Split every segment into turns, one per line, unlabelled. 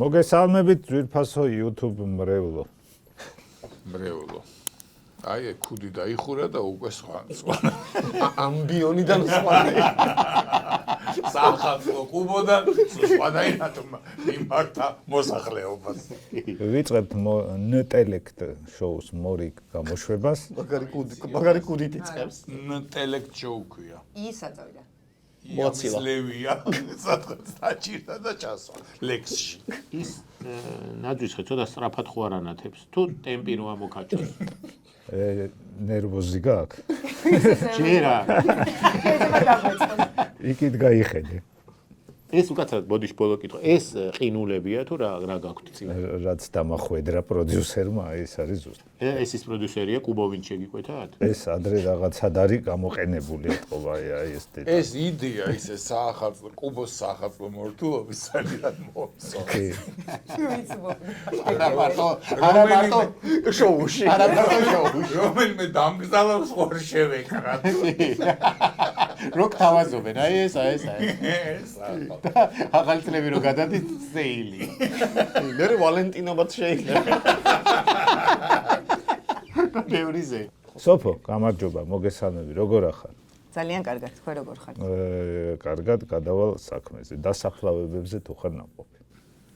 მოგესალმებით ძვირფასო YouTube მრევლო. აი ქუდი დაიხურა და უკვე სხვა.
ამბიონიდან სხვა.
სახალხო კუბოდან სხვადასხვა მიმართა მოსახლეობას.
ვიწყებთ ნტელექტ შოუს მორი გამოშვებას.
მაგარი კუდით იწყებს.
ნტელექტ შოუ ქვია.
ისა წავიდა.
მოცილა.
ლევია, სადღაც დაჭირდა და ჩასვა ლექსში.
ის ნაძვის ხე ცოტა სწრაფად ხო არ ანათებს. თუ ტემპი რო ამოკაჭოს.
ნერვოზი გაქვს?
ჯერა.
იქით გაიხედე.
ეს უკაცრავად ბოდიშ ბოლო კითხვა. ეს ყინულებია თუ რა გაქვთ წინ?
რაც დამახვედრა პროდიუსერმა, ეს არის ზუსტად.
ეს ის პროდიუსერია კუბოვინ შეგიკვეთათ?
ეს ადრე რაღაცად არის გამოყენებული ეთყობა აი ეს დეტალი.
ეს იდეა ისე საახალწლო კუბოს საახალწლო მორთულობის ძალიან მომწონს.
არა მარტო
შოუში.
რომელიმე დამგზავროს ხوار შევეკრათ.
რო თავაზობენ, აი ეს.
ეს
ახალწლები რო გადადით სეილი.
მე ვალენტინობაც შეიძლება.
ბევრიზე.
სოფო, გამარჯობა, მოგესალმები, როგორ ახარ?
ძალიან კარგად, თქვენ როგორ ხართ?
კარგად, გადავალ საქმეზე. დასაფლავებებზე თუ ხარ ნაყოფი?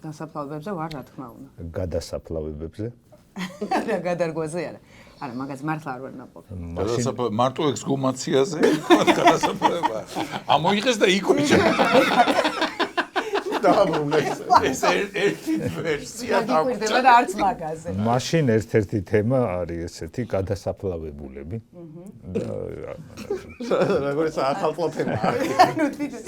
დასაფლავებებზე ვარ, რა თქმა უნდა.
გადასაფლავებებზე?
რა გადარგვაზე არა. არა, მაგას მართლა არ ვარ ნაყოფი.
მარტო ექსგუმაციაზე გადასაფლავება. ამოიღეს და იკვიჩა.
დააბრუნეს.
ეს ერთი ვერსია
დაგვირდება და არც მაგაზე.
მაშინ ერთ-ერთი თემა არის ესეთი გადასაფლავებულები.
როგორი საახალწლო თემაა.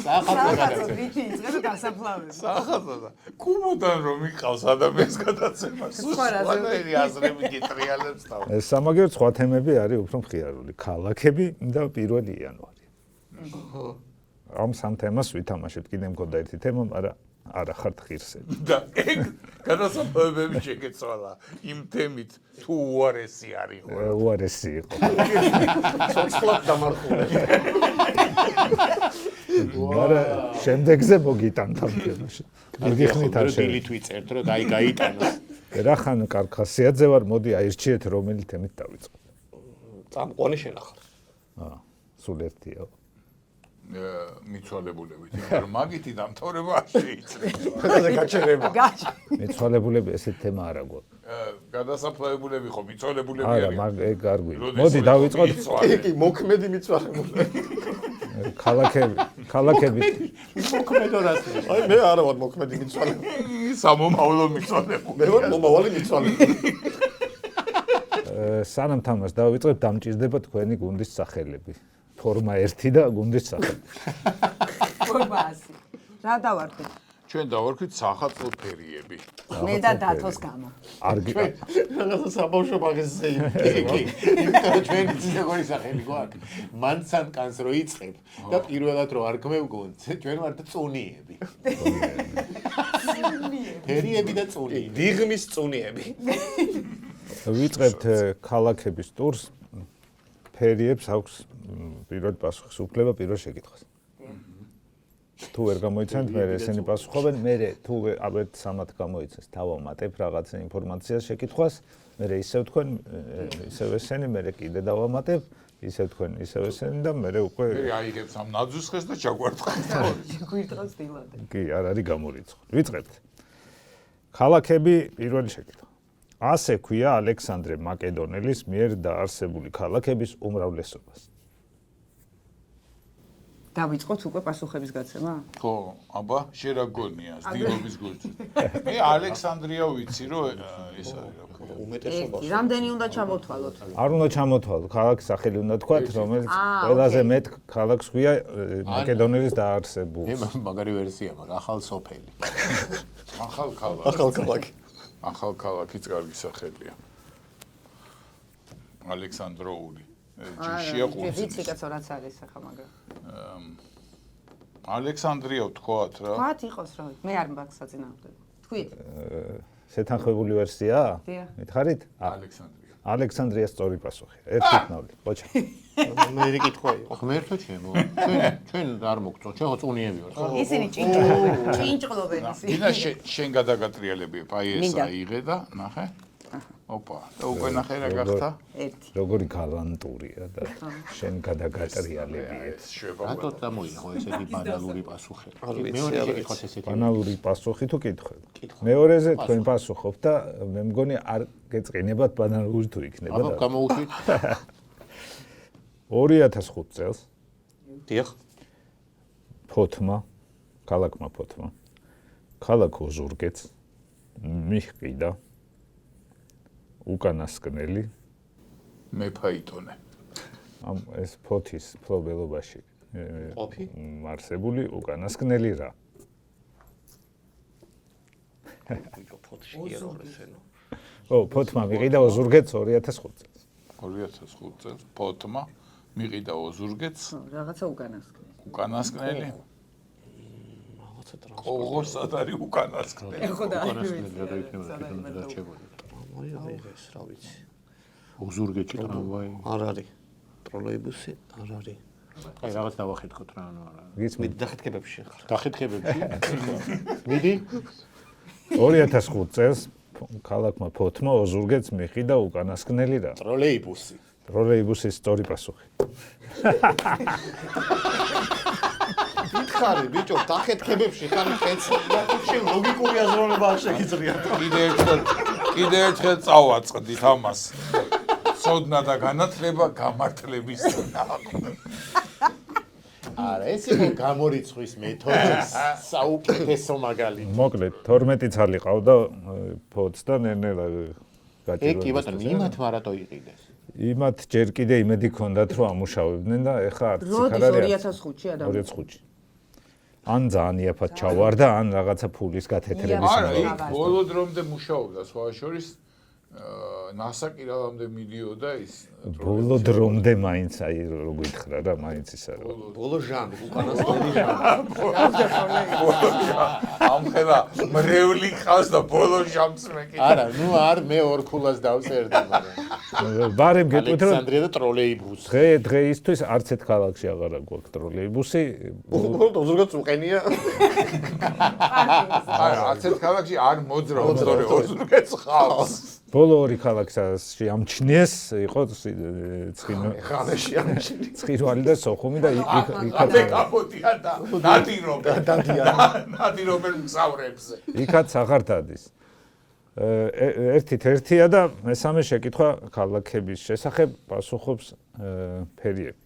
საახალწლო რითი იწყება დასაფლავება.
საახალწლო კუბოდან რომ იყავს ადამიანს გადაცემა. სხვადასხვანაირი აზრები გიტრიალებს თავი.
სამაგერო სხვა თემები არის უფრო მხიარული. ქალაქები და 1 იანვარი. ამ სამ თემას ვითამაშებთ. კიდე მქონდა ერთი თემა, მაგრამ არა ხართ ღირსები.
და ეგ გადასაფლავებები შეგეცვალა იმ თემით თუ უარესი არის.
უარესი იყო.
სოციალურად დამარხული.
მაგრამ შემდეგზე მოგიტანთ ამ თემაში. დიდი ხნით არ
დილით ვიწერთ, რომ გაიტანოს.
რახან კარხასიაძე ვარ, მოდი აირჩიეთ რომელი თემით დავიწყო.
წამყვანი შენახარ.
სულ ერთია.
მიცვალებულებით, მაგრამ მაგითი დამთავრება არ შეიძლება.
მაგაზე გაჩერება.
მიცვალებულები ესეთ თემა არა გვაქვს.
გადასაფლავებულები ხო მიცვალებულები
არა,
არიან.
მაგ ეგ არ გვიყვარს. მოდი დავიწყოთ.
კი, მოქმედი მიცვალებული.
ქალაქები.
მოქმედო რას.
აი მე არა ვარ მოქმედი მიცვალებული.
სამომავლო მიცვალებული.
მე ვარ მომავალი მიცვალებული.
სანამ თამაშს დავიწყებ, დამჭირდება თქვენი გუნდის სახელები. ფორმა 1 და გუნდის სახელი.
ფორმა 100. რა დავარქვით?
ჩვენ დავარქვით საახალწლო ფერიები.
მე და დათოს გამო.
რაღაცა საბავშვო მაგაზე
კი. იმიტომ რომ ჩვენ ციგორი სახელი გვაქვს. მანცან კანს რო იწყებ და პირველად რო არ გვევგონთ, ჩვენ ვართ წუნიები. ფერიები და წუნიები.
დიღმის წუნიები.
ვიწყებთ ქალაქების ტურს. ფერიებს აქვს პირველ პასუხის უფლება პირველ შეკითხვას. თუ ვერ გამოიცანთ, მე ესენი პასუხობენ, მე თუ აბერთ სამად გამოიცეს, დავამატებ რაღაცა ინფორმაციას შეკითხვას, მე ისევ თქვენ, ისევ ესენი, მე კიდე დავამატებ, ისევ თქვენ, ისევ ესენი და მე უკვე
მე აიღებს ამ ნაძვის ხეს და ჩაგვარტყავს.
გვირთხავს დილადე.
კი, არ არის გამორიცხული. ვიწყებთ. ქალაქები პირველი შეკითხვა. ასე ქვია ალექსანდრე მაკედონელის მიერ დაარსებული ქალაქების უმრავლესობას.
დავიწყოთ უკვე პასუხების გაცემა?
ხო, აბა, შენ რა გონია, ძილობის გულში. მე ალექსანდრია ვიცი, რომ ეს არის რა ქვია.
უმეტესობა.
რამდენი უნდა ჩამოვთვალოთ?
არ უნდა ჩამოთვალოთ, ქალაქის სახელი უნდა თქვათ, რომელიც ყველაზე მეტ ქალაქს ქვია მაკედონელის დაარსებულს.
მე მაგარი ვერსია მაქვს, ახალ სოფელი.
ახალ ქალაქი.
ახალ ქალაქი.
ახალ ქალაქიც კარგი სახელია. ალექსანდროული. ჯიშია ყურძნის.
ვიცი კაცო რაც არის ახლა მაგრამ.
ალექსანდრია ვთქვათ რა.
თქვათ იყოს რა. მე არ მაქვს საწინააღმდეგო. თქვით.
შეთანხმებული ვერსია?
დიახ.
მითხარით?
ალექსანდრია.
ალექსანდრიას სწორი პასუხია. ერთი ნავლი, ყოჩა.
მე ერთი კითხვა იყო.
ღმერთო ჩემო, ჩვენ არ მოგწონთ, ჩვენ ხო წუნიები ვართ.
ისინი ჭინჭყლობენ ისინი.
დინა შენ გადაგატრიალები, აი ეს აიღე და ნახე. ოპა, და უკვე ნახე რა გახდა?
ერთი.
როგორი გალანტურია და შენ გადაგატრიალები ეს.
რატო წამოიღო ესეთი ბანალური პასუხი? მეორე კითხვის ესეთი.
ბანალური პასუხი თუ კითხები. მეორეზე თქვენ პასუხობთ და მე მგონი არ გეწყინებათ ბანალური თუ იქნება
აბა
და
გამოუშვით.
2005 წელს
დიახ.
ფოთმა, ქალაქმა ფოთმა, ქალაქ ოზურგეთს მიჰყიდა უკანასკნელი
მეფაიტონე.
ამ ეს ფოთის ფლობელობაში
ყოფი?
არსებული უკანასკნელი რა.
ბიჭო ფოთში ეროლესენო.
ფოთმა მიყიდა ოზურგეთს 2005 წელს.
2005 წელს ფოთმა მიყიდა ოზურგეთს
რაღაცა უკანასკნელი.
უკანასკნელი.
რაღაცა ტრანსპორტი.
ყოღოს სად არის უკანასკნელი?
ეხო და
ეს რა ვიცი.
ოზურგეთში ტრამვაი.
არ არის. ტროლეიბუსი არ არის.
აი რაღაც დავახეთქოთ რა, ანუ არა.
გიცნობ
მიდი დახეთქებებში ხარ.
დახეთქებებში. მიდი.
2005 წელს ქალაქმა ფოთმა ოზურგეთს მიყიდა უკანასკნელი რა.
ტროლეიბუსი.
ტროლეიბუსის სწორი პასუხი.
ხარი ბიჭო დახეთქებებში ხარ ხეც. შენ ლოგიკური აზროვნება არ შეგიძლია.
კიდე ერთხელ წავაწყდით ამას. სოდნა და განათლება გამართლების
არა, ეს იყო გამორიცხვის მეთოდის საუკეთესო მაგალითი.
მოკლედ 12 ცალი ყავდა ფოთს და ნელ-ნელა
ეგ კი ბატონო, იმათ მარატო იყიდეს.
იმათ ჯერ კიდე იმედი ჰქონდათ რომ ამუშავებდნენ და ეხა არც იქ არ
როდის
არის
2005-ში ადამიანი.
2005-ში. ან ძალიან იაფად ჩავარდა, ან რაღაცა ფულის გათეთრების
არა,
მქონდა.
იქ ბოლო დრომდე მუშაობდა სხვა შორის ნასაკირავამდე მიდიოდა ის
ბოლო დრომდე მაინც აი როგორ ითხრა რა, მაინც ის არა.
ბოლო ჟამი, უკანასკნელი ჟამი.
ამხელა მრევლი ხავს და ბოლო ჟამს მეკითხა.
არა, ნუ არ მე ორ ქულას დავწერდი, მაგრამ
ბარემ გეტყვით რომ
ალექსანდრია და ტროლეიბუსი.
დღეისთვის არც ერთ ქალაქში აღარ გვაქვს ტროლეიბუსი.
უბრალოდ ოზურგეთს უყენია.
არა, არც ერთ ქალაქში არ მოძრაობს, თორე ოზურგეთს ხავს.
ბოლო ორი ქალაქში ამჩნიეს, იყო ცხინო.
ხანაში ამჩნი.
ცხირვალი და სოხუმი და იქაც
მე გაბოდია და ნადირობენ მგზავრებზე.
იქაც აღარ დადის. ერთით ერთია და მესამე შეკითხვა ქალაქების შესახებ პასუხობს ფერიები.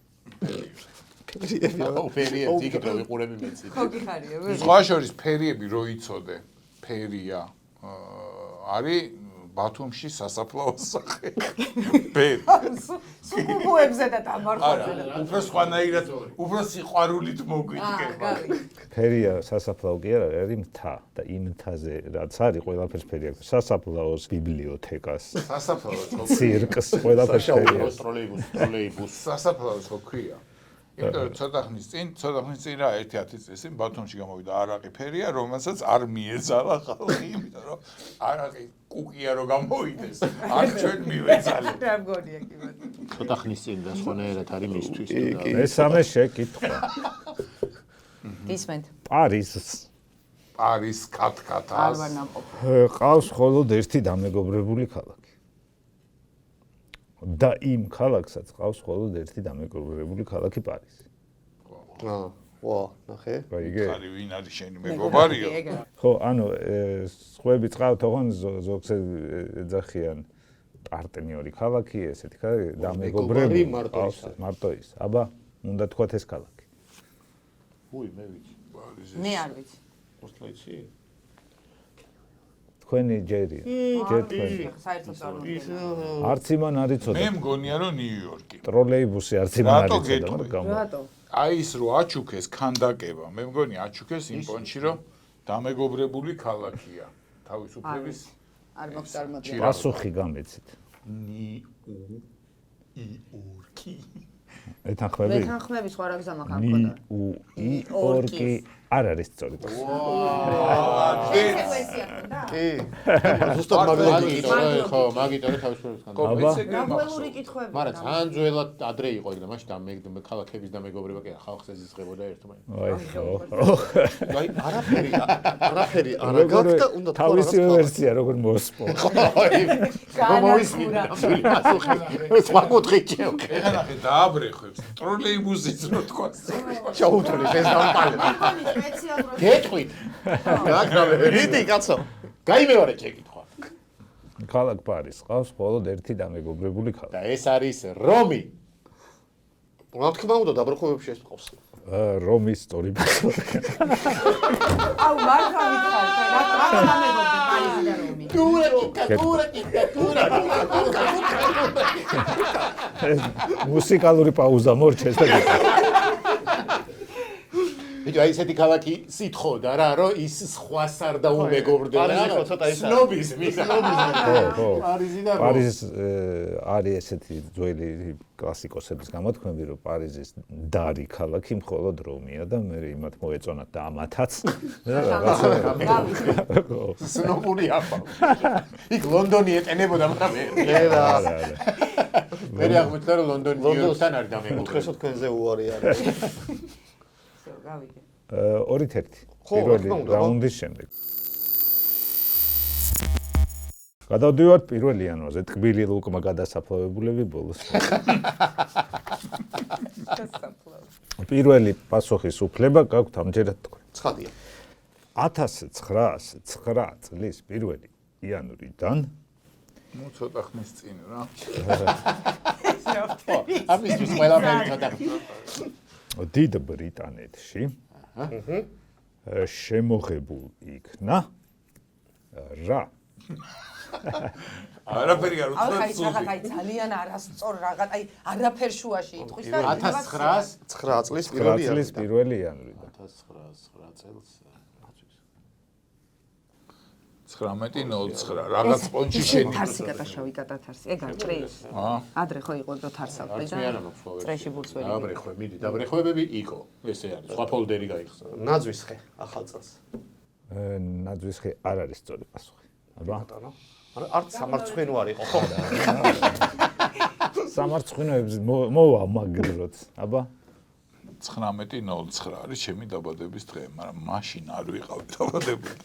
ფერიებს იქით რომ ვიყურები მეცი.
ხო გიხარია.
სხვა შორის ფერიები რო იცოდე, ფერია არის ბათუმში სასაფლაოს სახე. ფერი.
სუკუბოებზე და დამარხებზე.
უფრო სხვანაირად, უფრო სიყვარულით მოგვიდგება.
ფერია სასაფლაო კი არა, არის მთა და იმ მთაზე რაც არის, ყველაფერს ფერი აქვს. სასაფლაოს ბიბლიოთეკას,
სასაფლაოს
ცირკს, ყველაფერს ფერი აქვს.
ტროლეიბუსი.
სასაფლაოს ხო ქვია. იმიტომ რომ ცოტა ხნის წინ რა 1-10 წლის წინ ბათუმში გამოვიდა არაყი ფერია, რომელსაც არ მიეძალა ხალხი, იმიტომ რომ არაყი კუკია რო გამოვიდეს, არ ჩვენ მივეძალეთ.
რა მგონია კი ბატონო.
ცოტა ხნის წინ და სხვანაირად არის მისთვის.
მესამე შეკითხვა.
გისმენთ.
პარიზს
არის
არ
კათკათას.
ვარ ნამყოფი.
ყავს მხოლოდ ერთი დამეგობრებული ქალაქი. და იმ ქალაქსაც ყავს მხოლოდ ერთი დამეგობრებული ქალაქი პარიზი.
ვა, ნახე.
გაიგე?
ხარი ვინ არის შენი მეგობარიო?
ხო, ანუ სხვები წავთ, ოღონ ზოგს ეძახიან პარტნიორი ქალაქი, ესეთი ქალაქი, დამეგობრებული მარტო ის. აბა, უნდა თქვათ ეს ქალაქი.
უი, მე ვიცი.
მე არ ვიცი.
მოსლაიცი?
თქვენი ჯერია. ჯერ თქვენი.
საერთოდ არ მოგენა.
არც იმან არ იცოდა.
მე მგონია რომ ნიუ-იორკი.
ტროლეიბუსი არც იმან არ
რატო
იცოდა,
გეტყვი?
მაგრამ
რატო?
აი ის რო აჩუქეს ქანდაკება, მე მგონი აჩუქეს იმ პონჩი რომ დამეგობრებული ქალაქია. თავისუფლების
არ მოგწარმოდგენია.
პასუხი გამეცით.
ნიუ-იორკი.
ეთანხმები?
მეთანხმები სხვა რა გზა მაქვს ამ ქონდა.
ნიუ-იორკი არ არის სწორი პასუხი.
სეკვენცია ხონდა?
კი. ზუსტად
მაგიტორე თავისუფლებას განდო.
რაგუელური კითხვები.
მაგრამ ძალიან ძველად ადრე იყო ეგ და მაშინ და ქალაქების და მეგობრება კი ხალხს ეზიზღებოდა ერთმანეთს.
აი არაფერი არა გაქვს და უნდა თქვა
თავისი ვერსია როგორ მოსპო.
მომისმინე ნამდვილი პასუხი. სხვა კუთხით შევხედე.
ეხლა ნახე დააბრეხვებს ტროლეიბუსიც რო თქვა.
ჩაუთვლი ეს დამპალე.
სპეციალურად
გეტყვით.
რიტი კაცო.
გაიმეორე შეკითხვა.
ქალაქ პარიზს ყავს მხოლოდ ერთი დამეგობრებული
და
ქალაქი.
ეს არის რომი.
რა თქმა უნდა დაბრუნებებში ეს ყავს.
რომის სწორი პასუხი.
აუ მართლა ვითხარ, რა გამეგობრე პარიზი და რომი.
მუსიკალური პაუზა მორჩეს და
ბიჭო, აი ესეთი ქალაქი სითხოდა რა, რომ ის სხვას არ დაუმეგობრდება.
პარიზი ხო ცოტა ის არის.
სნობიზმი.
ხო.
პარიზი და რომი.
პარიზის არის ესეთი ძველი კლასიკოსების გამოთქმები, რომ პარიზის დარი ქალაქი მხოლოდ რომია და მე იმათ მოეწონათ და ამათაც და რაღაცა
სნობური აფა. იქ ლონდონი ეტენებოდა, მაგრამ
ერა.
მე აღმოჩნდა რომ ლონდონი ნიუ-იორკთან არის დამეგობრებული.
უთხრესო თქვენზე უარი არის.
გავიგე.
2-1
ხო,
პირველი
რა თქმა უნდა,
რაუნდის შემდეგ. გადავდივართ 1 იანვარზე, ტკბილი ლუკმა გადასაფლავებულები ბოლოს. პირველი პასუხის უფლება გაქვთ ამჯერად თქვენ.
ცხადია.
1909 წლის 1 იანვრიდან
ნუ ცოტა ხნის წინ რა.
ამისთვის ყველაფერი ცოტა.
დიდ ბრიტანეთში შემოღებულ იქნა რა
არაფერი არ
აი
უცხო.
ხაი რაღაც აი ძალიან არასწორ რაღაც აი არაფერ შუაში იტყვის და
1909
წლის
9 წლის 1 იანვრიდან
1909 წელს
1909 რაღაც პონჩი შენი.
თარსი გადაშავი გადათარსი ეგ არ წრის ადრე ხო იყო და თარსავდი და წრეში ბურცველი
დაბრეხვე მიდი დაბრეხვებები იყო ესე არის სხვა ფოლდერი გაიხსნა
ნაძვის ხე ახალ წელს.
ნაძვის ხე არ არის სწორი პასუხი. აბა
ბატონო. არა არც სამარცხვინო არ იყო ხო?
სამარცხვინოებს მოვა მაგრილოც. აბა
1909 არის ჩემი დაბადების დღე, მაგრამ მაშინ არ ვიყავი დაბადებული.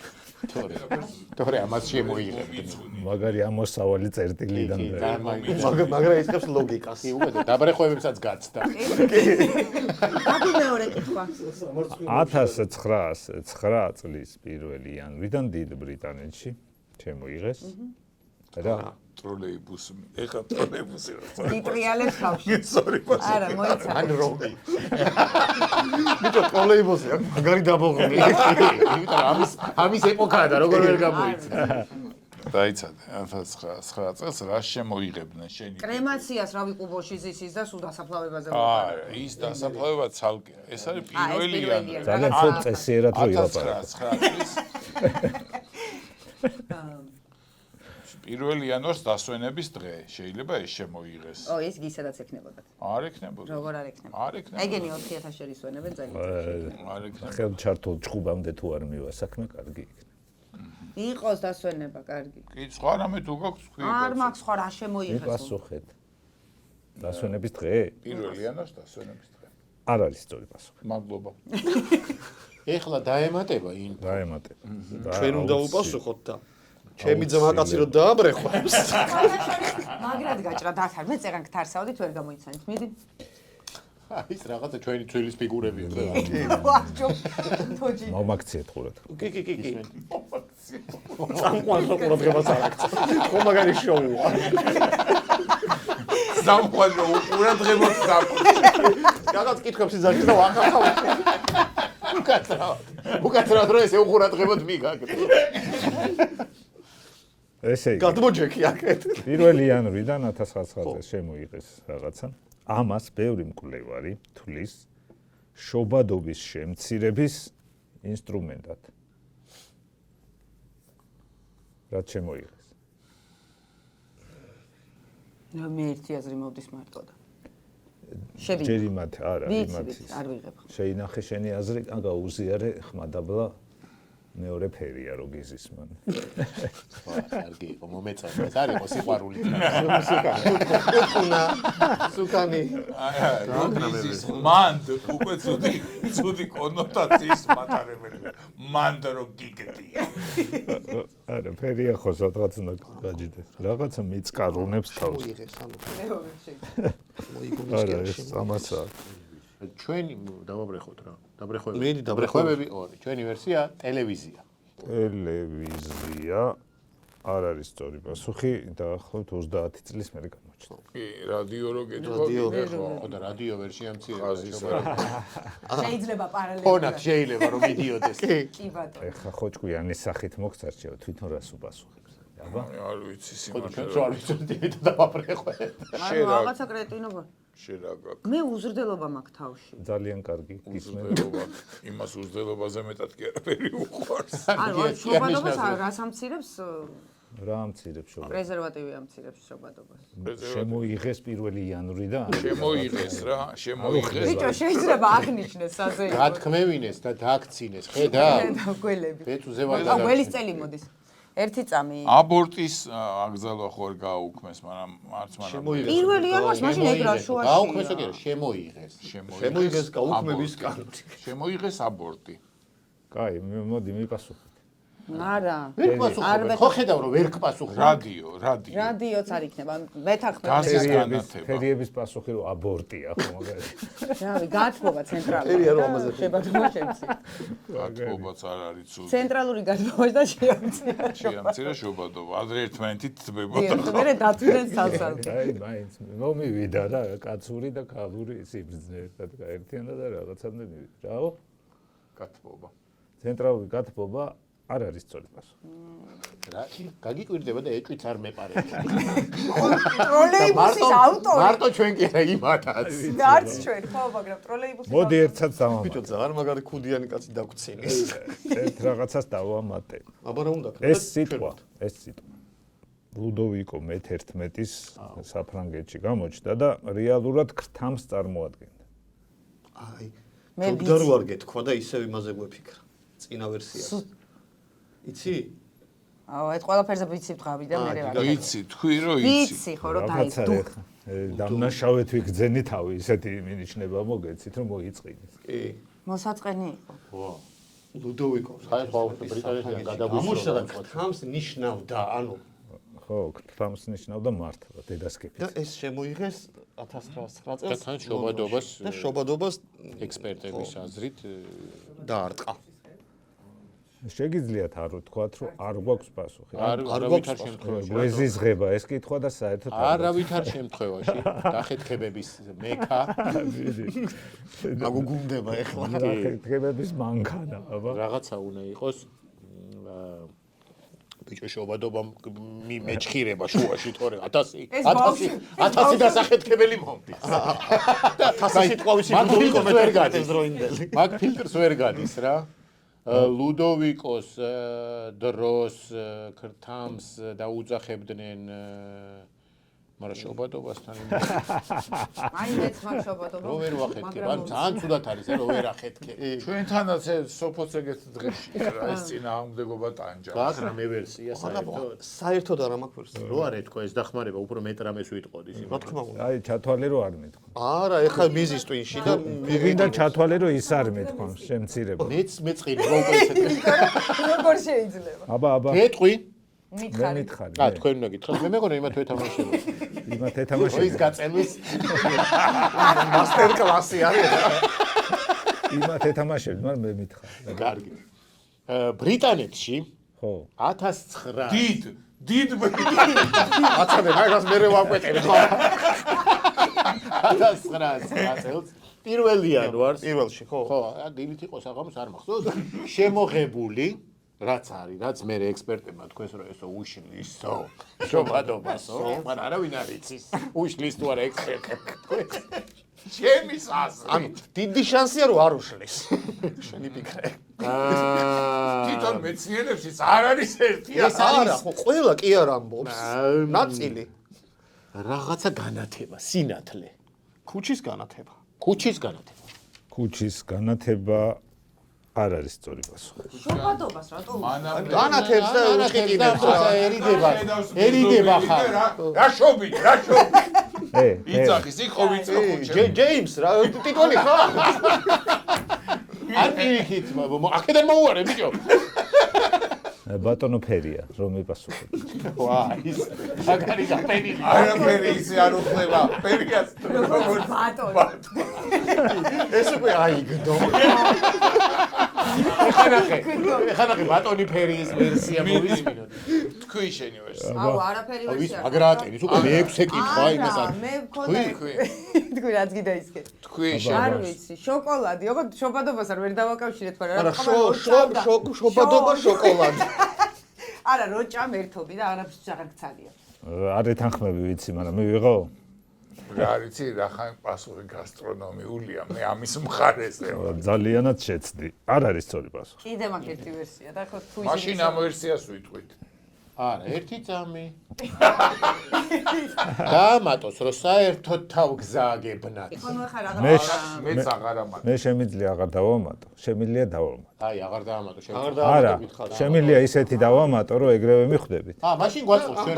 თორე ამას შემოიღებ
მაგარი ამოსავალი წერტილიდან.
მაგრამ იწყებს ლოგიკას.
კი უკვე დაბრეხვებებსაც გაცდა
აგი მეორე კითხვა
1909 წლის 1 იანვრიდან დიდ ბრიტანეთში შემოიღეს რა
ტროლეიბუსი. ეხა ტროლეიბუსი რა.
იტრიალებს თავში
სორი პასუხი.
არა მოიცა
ან რომი
ბიჭო ტროლეიბუსი აქვს მაგარი დაბოღული.
იმიტომ ამის ეპოქაა და როგორ ვერ გამოიწა
დაიცადე 1909 წელს რა შემოიღებდნენ შენი.
კრემაციას რავი ყუბოში ზისის და სულ დასაფლავებაზე
არა, ის დასაფლავება ცალკეა. ეს არის პირველი იანვარი.
ძალიან ცუდ წესიერად რო ილაპარაკა.
1 იანვარს დასვენების დღე. შეიძლება ეს შემოიღეს.
ო ის გისადაც ექნებოდა
არ ექნებოდა.
როგორ არ ექნება
არ ექნებოდა.
ეგენი 4000 შერისვენებენ ძალიან
არ ექნებოდა.
ხელჩართულ ჭუბამდე თუ არ მივა საქმე, კარგი იქნება.
იყოს დასვენება კარგი
კი, სხვა რამე თუ გაქვს თქვი.
არ მაქვს სხვა რა შემოიღეს
მიპასუხეთ. დასვენების დღე?
1 იანვარს დასვენების დღე.
არ არის სწორი პასუხი.
მადლობა.
ეხლა დაემატება იმ
დაემატე.
ჩვენ უნდა უპასუხოთ და ჩემი ძმა კაცი რო დააბრეხვებს.
მაგრად გაჭრა დახარ მე წერან გთარსავდით ვერ გამოიცანით მიდი
ის რაღაცა ჩვენი ძვლის ფიგურებია ხო
ვაჭო თოჯი
მომაქციეთ ხურად.
კი. სამყარო ყურადღებას არ აქვს. ხო მაგარი შოუა.
სამყარო ყურადღებას აქვს.
რაღაც კითხებს იძახის და ვახახავ.
უკაცრავად რომ ესე უყურადღებოდ მიგაგდო
ესე იგი
გადმოჯექი აქეთ.
1 იანვრიდან 1909 წელს შემოიღეს რაღაცა. ამას ბევრი მკვლევარი თვლის შობადობის შემცირების ინსტრუმენტად. რაც შემოიღეს.
მე ერთი აზრი მოვდის მარტო და
ჯერ იმათ არა
ვიცი, არ ვიღებ.
შეინახე შენი აზრი ან გაუზიარე ხმადაბლა მეორე ფერია რო გიზისმან
კარგი იყო მომეწონა ეს არ იყო სიყვარული
სუკანი
როგიზის მანდ უკვე ცუდი კონოტაციის მატარებელი მანდ რო გიგდია
არა ფერია ხო სადღაც უნდა გაჯდეს რაღაცა მიწკარუნებს თავს არა ეს ამასაა
ჩვენი დავაბრეხოთ რა დაბრეხვებები ორი ჩვენი ვერსია ტელევიზია
არ არის სწორი პასუხი დაახლოებით 30 წლის მერე გამოჩნდა
კი რადიო რო გეტყობინე
ხო და რადიო ვერსია მცირე
შეიძლება პარალელურად
ფონად შეიძლება რომ მიდიოდეს
კი ბატონო
ეხა ხო ჭკვიანის სახით მოგწარჩევა თვითონ რას უპასუხებს აბა
არ ვიცი
ხო და
სიმართლე
ჩვენ არ ვიცოდით და დავაბრეხვეთ
ანუ რაღაცა კრეტინობა
შერაგა
მე უზრდელობა მაქვს თავში
ძალიან კარგი გისმენ
იმას უზრდელობაზე მეტად კი არაფერი უყვარს
ანუ შობადობას რას ამცირებს
რა ამცირებს შობა
პრეზერვატივი ამცირებს შობადობას
შემოიღეს 1 იანვრიდან
შემოიღეს რა შემოიღეს
ბიჭო შეიძლება აღნიშნეს ასე
გათქმევინეს და დააქცინეს ხედა
გველები
ბეწუზე ვარ
გველის წელი მოდის ერთი წამი
აბორტის აკრძალვა ხო არ გააუქმეს მაგრამ არც მაგრამ
პირველი იანვარს მაშინ ეგრა შუაში
გააუქმეს ეგრე შემოიღეს
შემოიღეს გაუქმებისგან
შემოიღეს აბორტი
კაი მოდი მიპასუხეთ
არა
ვერ გპასუხობენ ხო ხედავ რომ ვერ გპასუხობ
რადიოც არ იქნება მეთანხმე
ფერიების პასუხი რომ აბორტია ხო მაგალითად
რავი გათბობა ცენტრალური
ფერია რომ ამაზე
შებადობა შემცი
გათბობაც არ არის ცუდი
ცენტრალური გათბობა და შეამცირა
შეამცირა შობადობა ადრე ერთმანეთით თბებოდა
მე დათვლენ საცალკე
აი მაინც მომივიდა რა კაცური და ქალური სიბრძნე ერთად გაერთიანდა და რაღაცამდე მივიდა რაო
გათბობა
ცენტრალური გათბობა არ არის სწორი პასუხი.
რა, გაგიკვირდება და ეჭვიც არ მეპარებს.
ტროლეიბუსის ავტორი.
მარტო ჩვენ კი არა იმათაც.
არც ჩვენ, ხო, მაგრამ ტროლეიბუსის
მოდი ერთსაც დავამატე.
ბიჭო, ძალიან მაგარი ქუდიანი კაცი დაგვრცინის.
ერთ რაღაცას დავამატე.
აბა რა უნდა
ეს სიტყვა. ლუდოვიკო მე-11-ის საფრანგეთში გამოჩნდა და რეალურად ქრთამს წარმოადგენდა.
აი, თუმცა რო არ გეთქვა და ისევ იმაზე გვეფიქრა. წინა ვერსია. იცი?
აუ, ეს ყველაფერზე ვიცი ვთქვი და მე რა.
ვიცი, თქვი რომ იცი.
ვიცი, ხო, რომ დაიწყო.
დამნაშავეთ ვიგძენი თავი, ისეთი მინიშნება მოგეცით, რომ მოიწყინეს.
კი.
მოსაწყენი იყო.
ხო.
ლუდოვიკო.
საერთო ბრიტანეთიდან გადაგვისურვა.
ამუშავდა ქრთამს ნიშნავდა, ანუ
ხო, ქრთამს ნიშნავდა მართლა დედასკეფიც.
და ეს შემოიღეს 1909 წელს.
და თან შობადობას
და შობადობას
ექსპერტების აზრით
დაარტყა.
შეგიძლიათ არ ვთქვათ, რომ არ გვაქვს პასუხი.
არავითარ შემთხვევაში.
გვეზიზღება ეს კითხვა და საერთოდ
არავითარ შემთხვევაში. დახეთქებების მექა.
მაგო გუნდება ეხლა.
დახეთქებების მანქანა, აბა.
რაღაცა უნდა იყოს. ბიჭო შობადობა მეჭხირება შუაში თორე 1000 დასახეთქებელი მომდის.
1000 სიტყვავისი
ლუდოვიკო ვერ გადის
დროინდელი.
მაგ ფილტრს ვერ გადის რა. ლუდოვიკოს დროს ქრთამს დაუძახებდნენ მაგრამ შობადობასთან
აი მეც მაგ შობადობა.
რო ვერ ვახეთქებ, ან ძალიან ცუდად არის რა, რო ვერ ახეთქებ.
ჩვენთანაც სოფოს ეგეთ დღეში რა ეს წინააღმდეგობა ტანჯა.
გაქვს რამე ვერსია საერთოდ.
საერთოდ არ მაქვს ვერსია.
რო არ ეთქვა ეს დახმარება, უფრო მეტრამეს ვიტყოდი
რა თქმა უნდა.
აი, ჩათვალე რომ არ მეთქვა.
არა, ეხლა მიზის ტვინში და
მიგინდა ჩათვალე რომ ის არ მეთქვა შემცირება.
მეც მეწყილი რო უკვე ისეთ.
როგორ შეიძლება?
აბა.
მეთყვი?
მითხარი.
თქვენ უნდა გითხრათ. მე მეგონა იმათ ვეთამაშებო.
იმათ ეთამაშებო.
ის გაწელვის
მასტერ კლასი არის.
იმათ ეთამაშებო, მაგრამ მე მითხარ.
კარგი. ბრიტანეთში
ხო.
1900
დიდ
აცადე მაგას მე ვაკვეტები ხო 1900 წელს პირველი იანვარს
პირველში ხო?
ხო, დილით იყო საღამოს არ მახსოვს შემოღებული რაც არის, რაც მე ექსპერტებმა თქვენს რომ ესო უშლისო შობადობასო, მაგრამ არავინ არ იცის უშლის თუ არა ექსპერტები თქვენ
ჩემის აზრი.
ანუ დიდი შანსია რომ არ უშლის. შენი ფიქრე.
თვითონ მეცნიერებშიც არ არის ერთია.
ეს არა, ხო, ყველა კი არ ამბობს. ნაწილი.
რაღაცა განათება, სინათლე
ქუჩის განათება.
ქუჩის განათება.
ქუჩის განათება არ არის სწორი პასუხი.
შობადობას რატო?
განათებს და უყიდებს.
ერიდება ხარ.
რა შობი?
ე
იცახის იქ ხო ვიწრო ხუჩი.
ჯეიმს რა ტიტონი ხარ?
არ პირიქით, აქედან მოუარე ბიჭო.
ბატონო ფერია რომ მიპასუხებ.
ვა, ის მაგარი გაფერი.
არაფერი ისე არ უხდება. ფერიას როგორ
ბატონო.
ეს უკვე აიგდო.
ეხანახე ბატონი ფერიის ვერსია მოვისმინოთ.
თქვი შენი ვერსია.
აუ, არაფერი
ვის
ვერსია.
აგრატენის უკვე მე-6 კითხვა იმასა.
მე მქონდა თქვი რაც გიდა ისკე.
თქვი
არ
შენი.
ვიცი, შოკოლადი, ოღონდ შობადობას არ ვერ დავაკავშირეთ, მაგრამ
არა, შობადობა შოკოლადი.
არა, როჭამ ერთობი და არაფერს აღარ გცალია.
არ ეთანხმები ვიცი, მაგრამ მე ვიღო.
რა არიცი რა ხან პასუხი გასტრონომიულია, მე ამის მხარეზე ვარ.
ძალიანად შეცდი. არ არის სწორი პასუხი.
კიდე მაგ ერთი ვერსია და ხო თუ
მაშინ ამ ვერსიას ვიტყვით.
არა, ერთი წამი. დამატოს, რომ საერთოდ თავგზააგებნათ.
ხომ ხარ
მე
აღარ
მეც აღარ ამატე.
მე შემიძლია აღარ დავამატო. შემიძლია დავამატო.
აი, აღარ დაამატო
აღარ
არა, შემიძლია ისეთი დავამატო, რომ ეგრევე მიხვდებით.
მაშინ გვაწყობს ჩვენ.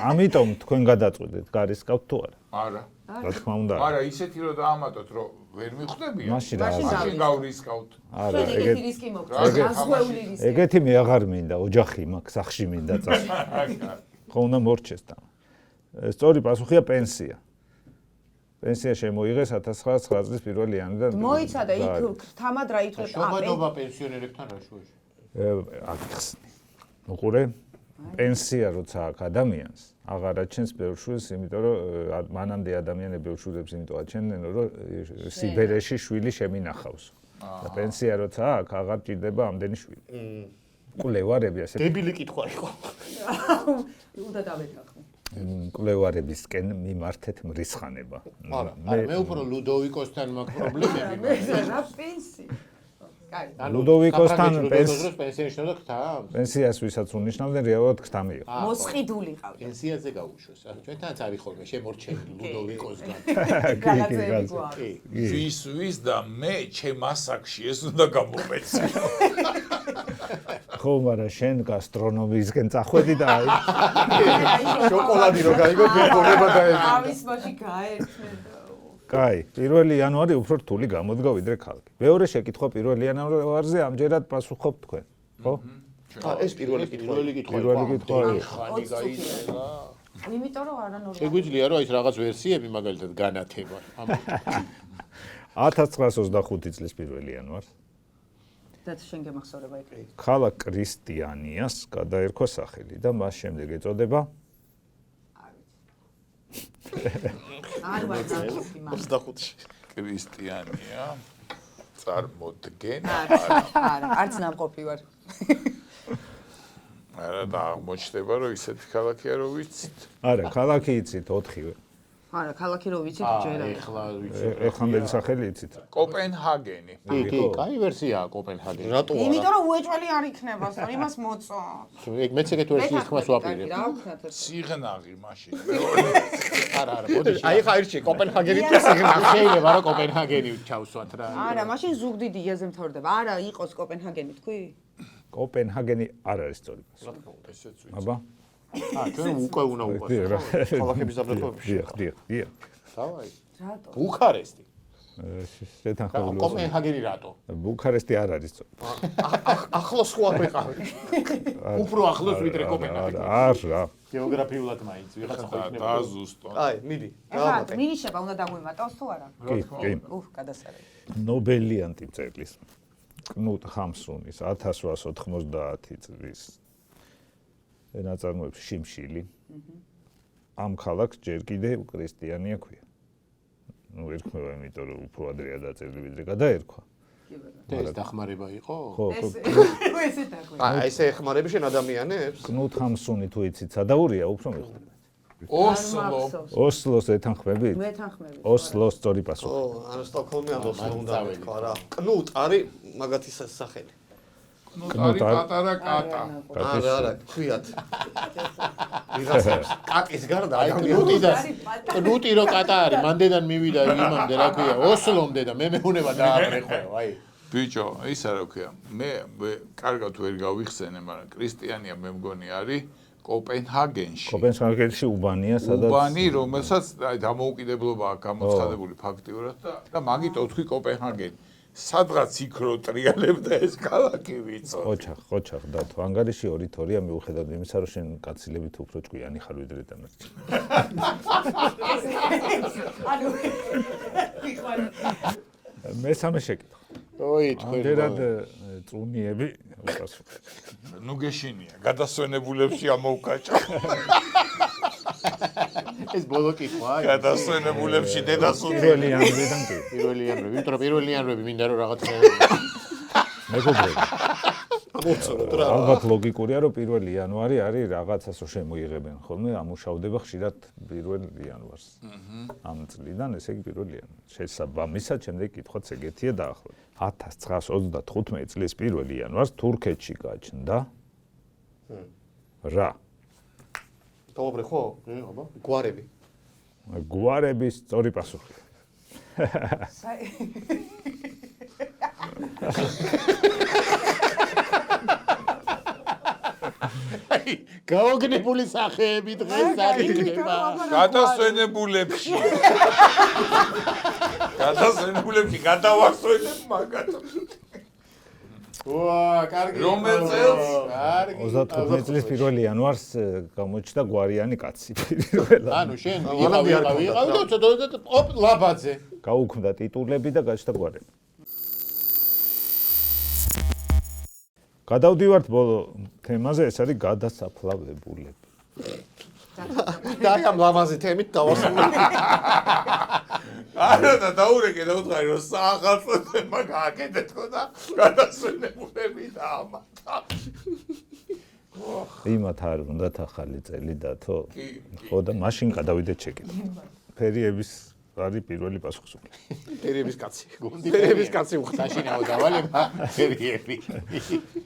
ამიტომ თქვენ გადაწყვეტეთ, გარისკავთ თუ არა.
არა.
რა თქმა უნდა.
არა, ისეთი რომ დაამატოთ, რომ ვერ მიხვდებიან.
მაშინ რა
მაშინ გავრისკავთ.
არა,
ეგეთი
ეგეთი
რისკი მოგვწევს, გასხვეული რისკი.
ეგეთი მე აღარ მინდა, ოჯახი მაქვს, სახში მინდა წასვლა. ხო უნდა მორჩეს და. სწორი პასუხია პენსია. პენსია შემოიღეს 1909 წლის 1 იანვრიდან.
მოიცადა იქ თამად რა ითქვა.
შობადობა პენსიონერებთან რა შუაში?
აგიხსნი. უყურე, პენსია როცა აქვს ადამიანს, აღარ აჩენს ბევრ შვილს, იმიტომ რომ მანამდე ადამიანები ბევრ შვილებს იმიტომ აჩენდნენ, რომ სიბერეში შვილი შემინახავს. და პენსია როცა აქვს, აღარ ჭირდება ამდენი შვილი. კვლევარები ასე
დებილი კითხვა იყო.
უნდა დავეთანხმო.
კვლევარებისკენ მიმართეთ მრისხანება.
არა,
მე უფრო ლუდოვიკოსთან მაქვს პრობლემები.
მე რა პენსი. კაი.
ლუდოვიკოსთან
პენსიაში და ხთა?
პენსიას ვისაც უნიშნავდნენ, რეალურად ხთა მიიღო.
მოსყიდული ყავდა.
პენსიაზე გაუშვეს. ჩვენთანაც არის ხოლმე შემორჩენილი ლუდოვიკოსგან.
რაღაცები გვაქვს.
ვის და მე ჩემ ასაკში ეს უნდა გამომეცი.
ხო, მაგრამ შენ გასტრონომიისკენ წახვედი და აი
შოკოლადი რო გაიგო გონება დაეძინა.
ავის მაშინ გაერთმე და
კაი, 1 იანვარი უფრო რთული გამოდგა ვიდრე ქალკი. მეორე შეკითხვა 1 იანვარზე ამჯერად პასუხობთ თქვენ, ხო?
ეს პირველი კითხვა.
პირველი კითხვა იყო.
ხანი გაიწერა.
იმიტომ რომ არანორმალური.
შეგვიძლია რომ ის რაღაც ვერსიები მაგალითად განათება.
1925 წლის 1 იანვარს
და შენ გემახსოვრება იქ.
ქალაქ კრისტიანიას გადაერქვა სახელი და მას შემდეგ ეწოდება
არ ვარ ნამყოფი მაგ.
25-ში.
კრისტიანია წარმოდგენ.
არა, არც ნამყოფი ვარ.
არა და აღმოჩნდება რომ ისეთი ქალაქია რომ ვიცით.
არა, ქალაქი იცით 4-ვე.
არა, ქალაქი რო ვიცით ჯერ არა.
ეხლა ვიცი.
ეხანდელი სახელი იცით.
კოპენჰაგენი.
კი, კაი ვერსიაა კოპენჰაგენი.
რატო არა?
იმიტომ რომ უეჭველი არ იქნება, სწორ იმას მოწო.
ეგ მეც ეგეთ ვერსიის თქმას ვაპირებ.
რა ვქნათ ერთ.
სიღნაღი მაშინ.
არა, მოდი.
აი ხა ერთში კოპენჰაგენი და სიგნალი.
შეიძლება რომ კოპენჰაგენი ჩავსვათ რა.
არა, მაშინ ზუგდიდი იაზე მთავრდება. არა, იყოს კოპენჰაგენი, თქვი?
კოპენჰაგენი არ არის სწორი პასუხი.
ესეც ვიცი.
აბა.
ჩვენ უკვე უნდა უყვას.
ქალაქების დაბრუნებაში.
დიახ.
დავაი.
რატო?
ბუქარესტი.
შეთანხმებული.
კოპენჰაგენი რატო?
ბუქარესტი არ არის სწორი.
ახლოს ხო არ ვიყავი.
უფრო ახლოს ვიდრე კოპენჰაგენი.
არა.
გეოგრაფიულად მაინც ვიღაცა ხო იქნება.
დაზუსტო.
აი, მიდი.
ეხლა მინიშება უნდა დაგვიმატოს თუ არა?
კი.
გადასარევი.
ნობელიანტი წერლის კნუტ ჰამსუნის 1890 წლის ნაწარმოებში შიმშილი ამ ქალაქს ჯერ კიდე კრისტიანია ქვია. ნუ ერქმევა, იმიტომ რომ უფრო ადრეა დაწერილი ვიდრე გადაერქვა.
ეს დახმარება იყო?
ხო,
ესე დაგვი.
აი, ესე ეხმარები შენ ადამიანებს?
კნუტ ჰამსუნი თუ იცით სადაურია, უფრო მიხვდებით.
ოსლო.
ოსლოს ეთანხმებით?
მე თანხმები.
ოსლოს სწორი პასუხი.
ო, ან სტოკჰოლმი ან ოსლო უნდა თქვა რა. კნუტ არის მაგათი სახელი.
ნოტარი პატარა კატა.
არა, ქვიათ. ვიღაცებს კატის გარდა
აი კნუტი რო კატა არის, მანდედან მივიდა იმამდე რა ქვია, ოსლომდე და მე მეუნება დააბრეხვეო, აი.
ბიჭო, ისა რა ქვია, მე კარგად ვერ გავიხსენე, მაგრამ კრისტიანია მე მგონი არის კოპენჰაგენში.
კოპენჰაგენში უბანია, სადაც
უბანი, რომელსაც აი დამოუკიდებლობა აქვს გამოცხადებული ფაქტიურად და მაგით ოთხი კოპენჰაგენი. სადღაც იქ რო ტრიალებდა ეს ქალაქი ვიცო.
ყოჩახ და თუ ანგარიში 2-2-ია მიუხედავად იმისა, რომ შენ კაცილებით უფრო ჭკვიანი ხარ ვიდრე დანარჩენი.
ანუ
მესამე შეკითხვა.
ოი, თქვენ
ამდენად წუნიები უპასუხე.
ნუ გეშინია, გადასვენებულებში ამოვკაჭა.
ეს ბოლო კითხვაა.
გადასვენებულებში დედას
პირველი იანვრიდან კი.
პირველი იანვრები, იმიტომ რომ პირველი იანვრები მინდა რომ რაღაც
მეგობრები.
მოცოროთ რა.
ალბათ ლოგიკურია, რომ 1 იანვარი არის რაღაცას რო შემოიღებენ ხოლმე, ამუშავდება ხშირად 1 იანვარს. ამ წლიდან, ესე იგი 1 იანვარი. შესაბამისად, შემდეგ კითხვაც ეგეთია დაახლოებით. 1935 წლის 1 იანვარს თურქეთში გაჩნდა რა?
დავაბრე ხო? აბა, გვარები.
გვარების სწორი პასუხია.
გაოგნებული სახეები დღეს არიქნება.
გადასვენებულებში. გადასვენებულებში გადავახსენებ მაგათ.
ვა, კარგი.
რომელ წელს?
კარგი.
35 წლის 1 იანვარს გამოჩნდა გვარიანი კაცი პირველად.
ანუ შენ იყავი და ცოტა ოპ ლაბაძე.
გაუქმდა ტიტულები და გაჩნდა გვარები. გადავდივართ ბოლო თემაზე, ეს არის გადასაფლავებულები.
და ამ ლამაზი თემით დავასრულე.
არა და დაურეკე და უთხარი რომ საახალწლო თემა გააკეთეთო და გადასვენებულები და ამათა.
იმათ არ უნდათ ახალი წელი დათო?
კი.
ხო და მაშინ გადავიდეთ შეკითხვა. ფერიების არის პირველი პასუხისმგებელი.
ფერიების კაცი. ფერიების კაცი უხდა.
საშინაო დავალება ფერიები.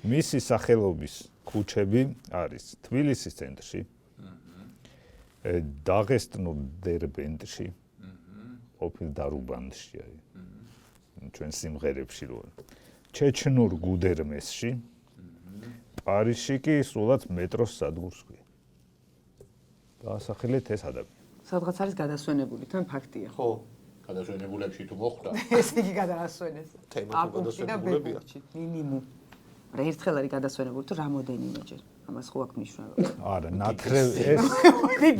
მისი სახელობის ქუჩები არის თბილისის ცენტრში, დაღესტნურ დერბენტში, ყოფილ დარუბანდში არის. ჩვენ სიმღერებში რო ჩეჩნურ გუდერმესში, პარიზში კი სრულად მეტროს სადგურს ქვია. დაასახელეთ ეს ადამიანი.
სადღაც არის გადასვენებული, თან ფაქტია.
ხო.
გადასვენებულებში თუ მოხვდა.
ესე იგი გადაასვენეს.
თემა თუ გადასვენებულებია.
მინიმუმ. რა ერთხელ არის გადასვენებული თუ რამოდენიმეჯერ. ამას ხო აქვს მნიშვნელობა.
არა, ნათრევი ეს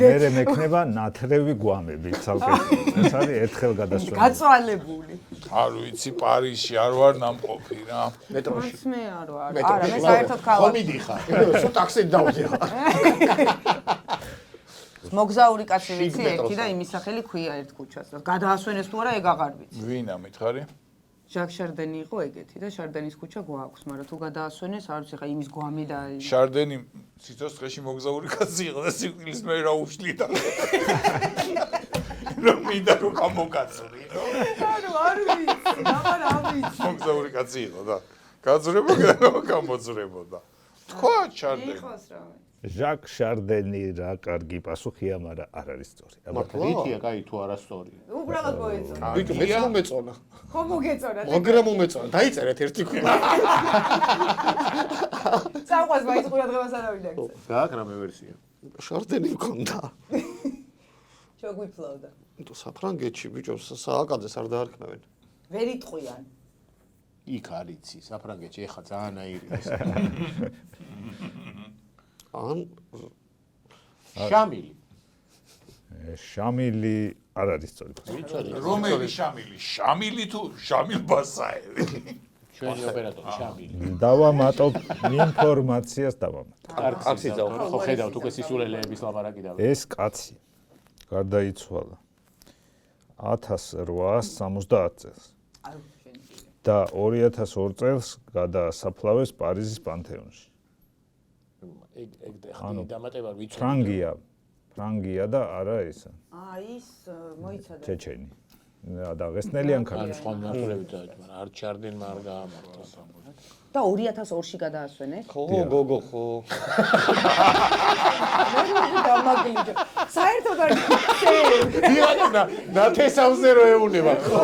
მერე მექნება ნათრევი გვამები ცალკე. ეს არის ერთხელ გადასვენებული.
გაწვალებული.
არ ვიცი პარიზში არ ვარ ნამყოფი რა.
მეტროში.
მე არ ვარ. არა, მე საერთოდ ქალაქში.
ხომ მიდიხარ?
სულ ტაქსით დავდიხარ.
მოგზაური კაცი ვიცი ერთი და იმის სახელი ქვია ერთ ქუჩას. გადაასვენეს თუ არა ეგ აღარ ვიცი.
ვინა მითხარი?
ჟაკ შარდენი იყო ეგეთი და შარდენის ქუჩა გვაქვს, მაგრამ თუ გადაასვენეს, არ ვიცი, ხა იმის გვამი და
შარდენი სიცოცხლეში მოგზაური კაცი იყო და სიკვდილის მე რა უშლიდა. რომ მინდა რომ გამოკაცრიო.
ანუ არ ვიცი, მაგრამ არ ვიცი.
მოგზაური კაცი იყო და გაძრებოდა და გამოძრებოდა. თქვა შარდენი.
იყოს რა.
ჟაკ შარდენი რა კარგი პასუხია, მაგრამ არ არის სწორი.
რითია, კაი თუ არასწორია.
უბრალოდ მოეწონა.
ბიჭო, მეც მომეწონა.
ხო მოგეწონა.
მაგრამ მომეწონა. დაიწერეთ ერთი კვირა.
წაყვას მაინც ყურადღებას არავინ აქცევს.
გააკ რამე ვერსია.
შარდენი მქონდა.
ჩაგვიფლავდა.
თუ საფრანგეთში ბიჭო სააკაძეს არ დაარქმევენ.
ვერ იტყვიან.
იქ არიცი, საფრანგეთში ეხა ძალიან აირია ეს.
ან
შამილი.
შამილი არ არის სწორი პასუხი.
რომელი შამილი? შამილი თუ შამილ ბასაევი?
ჩვენი ოპერატორი შამილი.
დავამატოთ ინფორმაციას დავამატოთ.
კაცი ძაო.
ხო ხედავთ უკვე სისულელეების ლაპარაკი და
ეს კაცი გარდაიცვალა 1870 წელს და 2002 წელს გადაასაფლავეს პარიზის პანთეონში.
ეგ ხანი დამატება ვიცი.
ფრანგია და არა ისა.
ის მოიცადა.
ჩეჩენი. დაღესტნელი ან
ან სხვა ნაცვლები დაიწყო, მაგრამ არ ჩარდენმა არ გაამართლა.
და 2002-ში გადაასვენე.
ხო, გოგო, ხო.
დამაგლიჯო. საერთოდ არ
დიანა ნათესავზე რო ეუნება ხო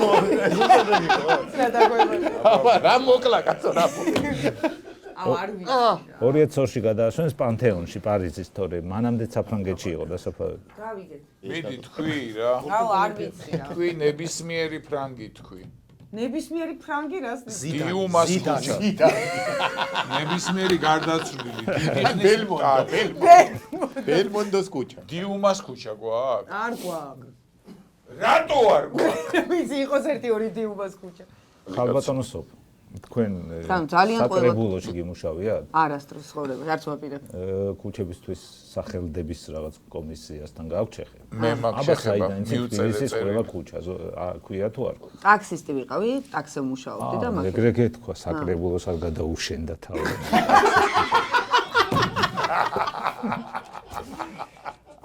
აბა რა მოკლა კაცო რა
აუ არ ვიცი.
2002-ში გადაასვენეს პანთეონში პარიზის თორე მანამდე საფრანგეთში იყო დასაფლავებული.
გავიგეთ.
მიდი თქვი რა.
აუ არ ვიცი რა.
თქვი ნებისმიერი ფრანგი თქვი.
ნებისმიერი ფრანგი რას
დიუმას ქუჩა. ნებისმიერი გარდაცვლილი
ბელმონდოს ქუჩა
დიუმას ქუჩა გვაქვს?
არ გვაქვს.
რატო არ გვაქვს?
ვიცი იყოს 1-2 დიუმას ქუჩა.
ხალბატონო სოფ თქვენ
ძალიან ყველა-
საკრებულოში გიმუშავიათ?
არასდროს ცხოვრება, არც ვაპირებ.
ქუჩებისთვის სახელდების რაღაც კომისიასთან გაქვთ შეხება?
მე მაგ
აბა
შეხება
საიდან
მიუწერე
თბილისის ყველა
წერილი.
ქუჩა ქვია თუ არ?
ტაქსისტი ვიყავი, ტაქსზე ვმუშაობდი და მაგ
ეგრე გეთქვა საკრებულოს არ გადაუშენდა თავი.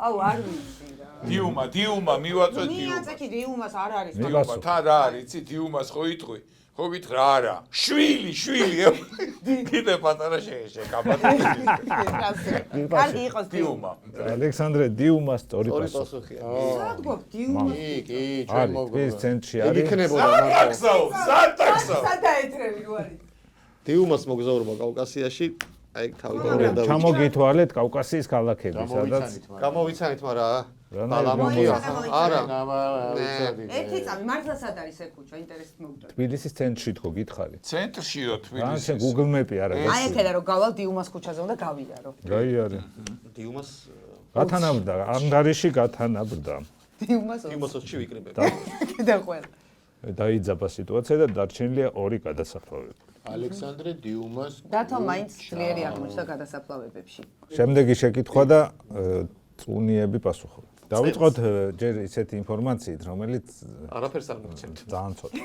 აუ არ ვიცი რა.
დიუმა მივაწვე დიუმა.
მიაწექი დიუმას არ არის.
დიუმა თან რა არის? იცი დიუმას ხო იტყვი? ხო გითხრა არა. შვილი. კიდე პატარა შეკაბატონი.
კარგი იყოს დიუმა.
ალექსანდრე დიუმას სწორი
ორი
პასუხი.
პასუხია.
სად გვაქვს დიუმა?
კი ჩვენ
არის
მოგო
ტბის ცენტრში
იგი
არის.
იქნებოდა მარტო.
სატაქსო.
სად დაეთრევი რო არის?
დიუმას მოგზაურობა კავკასიაში, აი თავი და
ჩამოგითვალეთ კავკასიის ქალაქები, სადაც
გამოვიცანით, მაგრამ
რანაირად
არა.
ერთი წამი მართლა სად არის ეს ქუჩა? ინტერესით მოვუწევ.
თბილისის ცენტრში თქო გითხარი.
ცენტრშიო
ან შენ
თბილისის.
Google Map-ი არა
აი
გასული.
ეთერა რომ გავალ დიუმას ქუჩაზე უნდა გავიარო.
გაიარე.
დიუმას
გათანაბრდა, ანგარიში გათანაბრდა.
დიუმასში ვიკრიბებ.
კიდე ყველა.
დაიძაბა სიტუაცია და დარჩენილია 2 გადასაფლავები.
ალექსანდრე დიუმას
დათო მაინც ძლიერი აღმოჩნდა გადასაფლავებებში.
შემდეგი შეკითხვა და წუნიები პასუხობთ. დავიწყოთ ჯერ ისეთი ინფორმაციით, რომელიც
არაფერს არ მოგცემთ.
ძალიან ცოტა.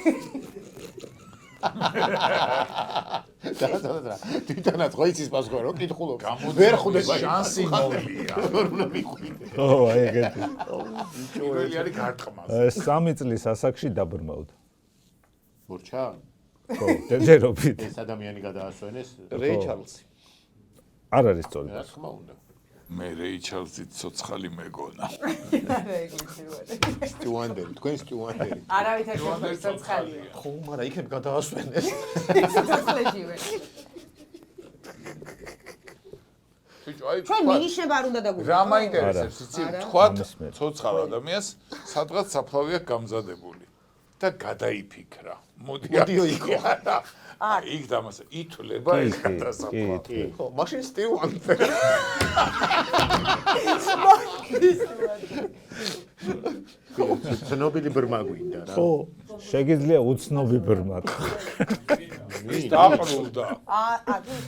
და თვითონაც ხო იცის პასუხი რომ კითხულობ ვერ ხვდება
შანსი მოვია.
უნდა მიხვიდე
ო, აი ეგეთი.
პირველი არის გარტყმა.
3 წლის ასაკში დაბრმავდა.
მორჩა
ხო, ჯერჯერობით.
ეს ადამიანი გადაასვენეს
რეი ჩარლზი.
არ არის სწორი.
რა თქმა უნდა
მე რეიჩალზით ცოცხალი მეგონა.
არა ეგეთი რო არის.
სტიუანდერი თქვენ სტიუანდერი
არავითარ შეხვედრას ცოცხალია.
ხო, მაგრამ იქნებ გადაასვენეს.
ცოცხლეშივე.
ბიჭო, აი
ჩვენ მინიშნება არ უნდა დაგვიგო.
რა მაინტერესებს, იცი,
არა.
თქვათ
ამის მე.
ცოცხალ ადამიანს სადღაც საფლავი აქვს გამზადებული და გადაიფიქრა. მოდიო იქო. იქ დამასე ითვლება ეს გადასაფლავი.
ხო, მაშინ სტიუანდერი.
ცნობილი ბრმა გვინდა რა
ხო, შეგიძლია უცნობი ბრმა.
დაყრულდა.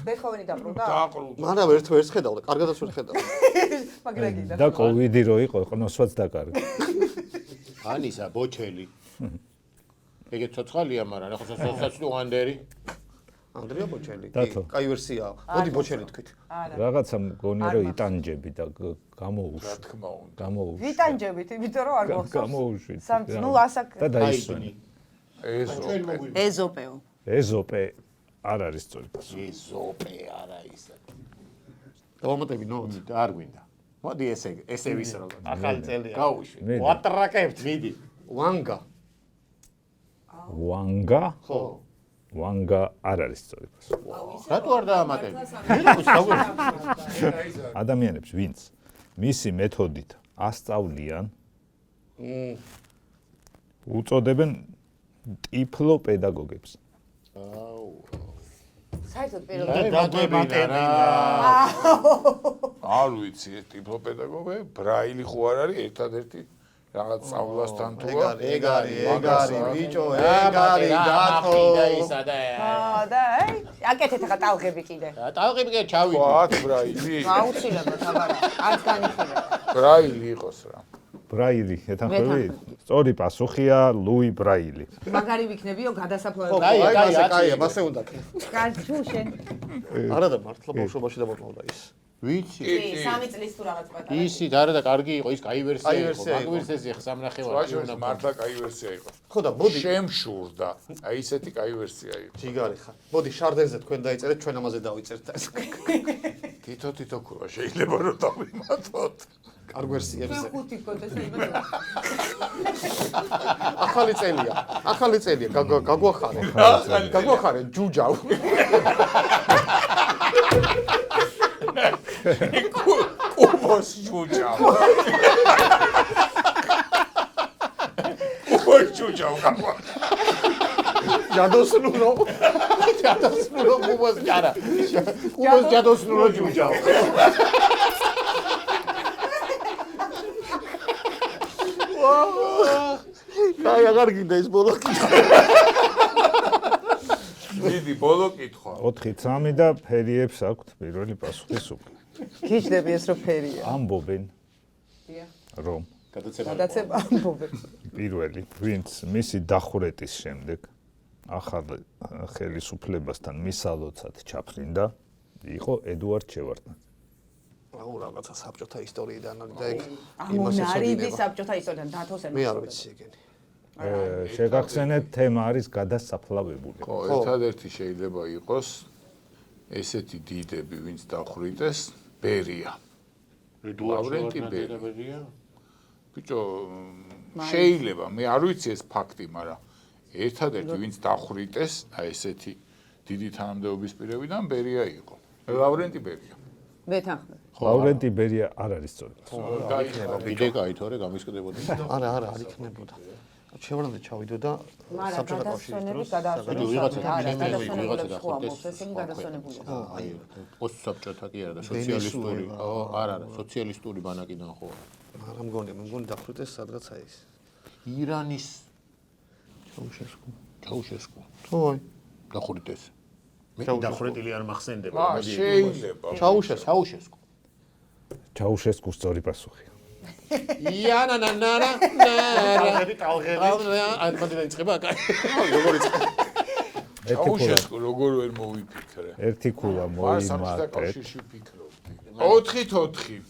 ბეთჰოვენი დაბრუნდა?
დაყრულდა.
მაგრამ ერთს ხედავდა, კარგადაც ვერ ხედავდა.
მაგრამ კიდე.
და კოვიდი რო იყო, ყნოსვაც დაკარგა.
ანისა ბოჩელი ეგეც ცოცხალია მაგრამ ახლა სტიუანდერი
ანდრია ბოჩელი.
დათო.
კაი ვერსიაა. მოდი ბოჩელი თქვით.
რაღაცა მგონია რომ იტანჯები და გამოუშვი.
რა თქმა უნდა.
გამოუშვი.
ვიტანჯებით, იმიტომ რომ არ გახსოვს.
გამოუშვი.
ნუ ასაკ
და დაისვენი.
ეზოპეო.
ეზოპე არ არის სწორი პასუხი.
ეზოპე არა ისა
დავამატები ნოთ.
არ გვინდა მოდი ესე ვის როგორ
ახალი წელია.
გაუშვი
მიდი.
ვატრაკებთ მიდი
ვანგა.
ვანგა?
ხო.
ვანგა არ არის სწორი პასუხი.
რატო არ დაამატები
ადამიანებს ვინც მისი მეთოდით ასწავლიან უწოდებენ ტიფლო პედაგოგებს.
საერთოდ პირველად
დაგვემატებინა
არ ვიცი ეს ტიპლოპედაგოგი ბრაილი ხო არ არის ერთადერთი რაღაც სწავლასთან თუ
ეგ არის ბიჭო, ეგ არის დათო.
და აი აკეთეთ ახლა ტალღები კიდე.
ტალღები კი ჩავიდე
ვათ ბრაილი
აუცილებლად აბარა არც განიხილება.
ბრაილი იყოს რა
ბრაილი, ეთანხმებით? სწორი პასუხია ლუი ბრაილი.
მაგარი ვიქნებიო გადასაფლავებაში.
კაია, მასე უნდა.
კარგი თუ შენ.
არა და მართლა ბავშვობაში დამოკმოდა ის.
ვიცი
კი, 3 წლის თუ რაღაც პატარა.
ისიც არა და კარგი იყო ის კაი ვერსია იყო
კაი ვერსია
მაგ ვერსიაზე ხსამნახევარი
ვაჟოს მართლა კაი ვერსია იყო
ხო და მოდი
შემშურდა. აი ესეთი კაი ვერსია იყო.
ჯიგარი ხარ. მოდი შარდენზე თქვენ დაიწერეთ, ჩვენ ამაზე დავიწერთ ეს.
თითო ქულა შეიძლება რომ დავიმატოთ.
კარგ ვერსიებზე.
ხუთი გქონდეს იმას.
ახალი წელია, გაგვახარე. გაგვახარე ჯუჯავ.
კუბოს ჯუჯავ. კუბოს ჯუჯავ გაგვახარე.
ჯადოსნურო კუბოს ჯარა. კუბოს ჯადოსნურო ჯუჯავ. აი აღარ გინდა ეს ბოლო კითხვა.
დიდი ბოლო კითხვა.
4-3 და ფერიებს აქვთ პირველი პასუხის უკვე.
გიჩნდები ეს რო ფერია.
ამბობენ რომ
გადაცემა ამბობენ.
პირველი ვინც მისი დახურეტის შემდეგ ახალ ხელისუფლებასთან მისალოცად ჩაფრინდა იყო ედუარდ შევარდნაძე.
აუ რაღაცა საბჭოთა ისტორიიდან და ეგ
ამონ არიდი საბჭოთა ისტორიიდან დათოს ემოს.
მე არ ვიცი ეგენი.
შეგახსენეთ თემა არის გადასაფლავებული.
ხო, ერთადერთი შეიძლება იყოს ესეთი დიდები, ვინც დახვრიტეს, ბერია. ლავრენტი ბერია. ბიჭო, შეიძლება, მე არ ვიცი ეს ფაქტი, მაგრამ ერთადერთი ვინც დახვრიტეს, აი ესეთი დიდი თანამდებობის პირებიდან ბერია იყო. ლავრენტი ბერია.
მე თანხმობ.
ლავრენტი ბერია არ არის სწორი.
გაიქნება
ბიდე გაითორე გამისკდებოდა.
არა, არ იქნებოდა. შევარდნაძე ჩავიდოდა საბჭოთა კავშირის დროს.
აი, პოსტსაბჭოთა კი არა და სოციალისტური, არა, სოციალისტური ბანაკიდან ხო.
არა მგონი დახვრიტეს სადღაც აი ეს.
ირანის ჩაუშესკუ.
თოი.
დახვრიტეს. მე დახვრეტილი არ მახსენდება.
შეიძლება.
ჩაუშესკუ.
ჩაუშესკუს სწორი პასუხია.
იანანანარა. აი, მოდილა იწყება კაი. როგორ იწყება?
ჩაუშესკუ როგორ ვერ მოვიფიქრე.
ერთი ქულა მოიმატეთ.
4-4.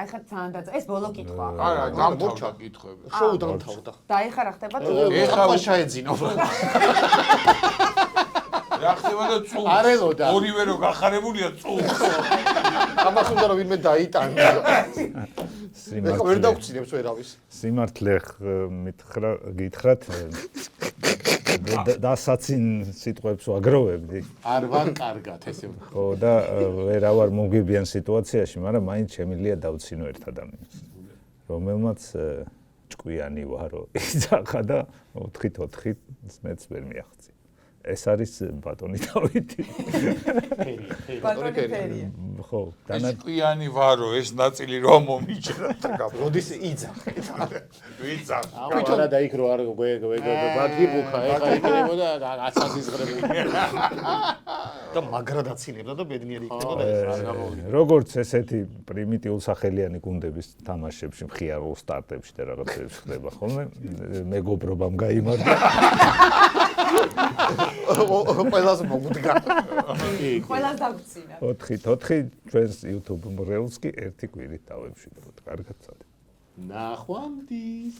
აი ხა თან და ეს ბოლო კითხვა.
არა, დამთავრდა კითხვები.
შოუ დამთავრდა.
და ეხა რა ხდება?
ეხა შეეძინო.
რა ხდება და წუხს.
არელოდა.
ორივე რო გახარებულია წუხს.
ამას უნდა რომ ვინმე დაიტანო. ეხა ვერ დავწინებს ვერავის.
სიმართლე გითხრათ დასაცინ სიტყვებს ვაგროვებდი.
არ ვარ კარგად ესე.
ხო და ვერავარ მომგებიან სიტუაციაში, მაგრამ მაინც შემიძლია დავცინო ერთ ადამიანს, რომელმაც ჭკვიანი ვარო იძახა და 4-4 მეც ვერ მიაღწია. ეს არის ბატონი დავითი.
ბატონი ფერია.
ხო,
დანაკვიანი ვარო ეს ნაწილი რომ მომიჯერა და
როდის იძახე.
ვიძახ.
არა და იქ რო არ ბადგიბუქა ეხა იქნებოდა აცაზიზღრებული.
და მაგრა დაცინებდა და ბედნიერი იქნებოდა ეს.
როგორც ესეთი პრიმიტიულ სახელიანი გუნდების თამაშებში, მხიარულ სტარტებში და რაღაცებში ხდება ხოლმე, მეგობრობამ გაიმარჯვა.
ყველას მოგდგა.
ყველას დაგცინა.
4-4 ჩვენს YouTube მრევლს კი ერთი კვირით დავემშვიდობთ. კარგად წადი.
ნახვამდის.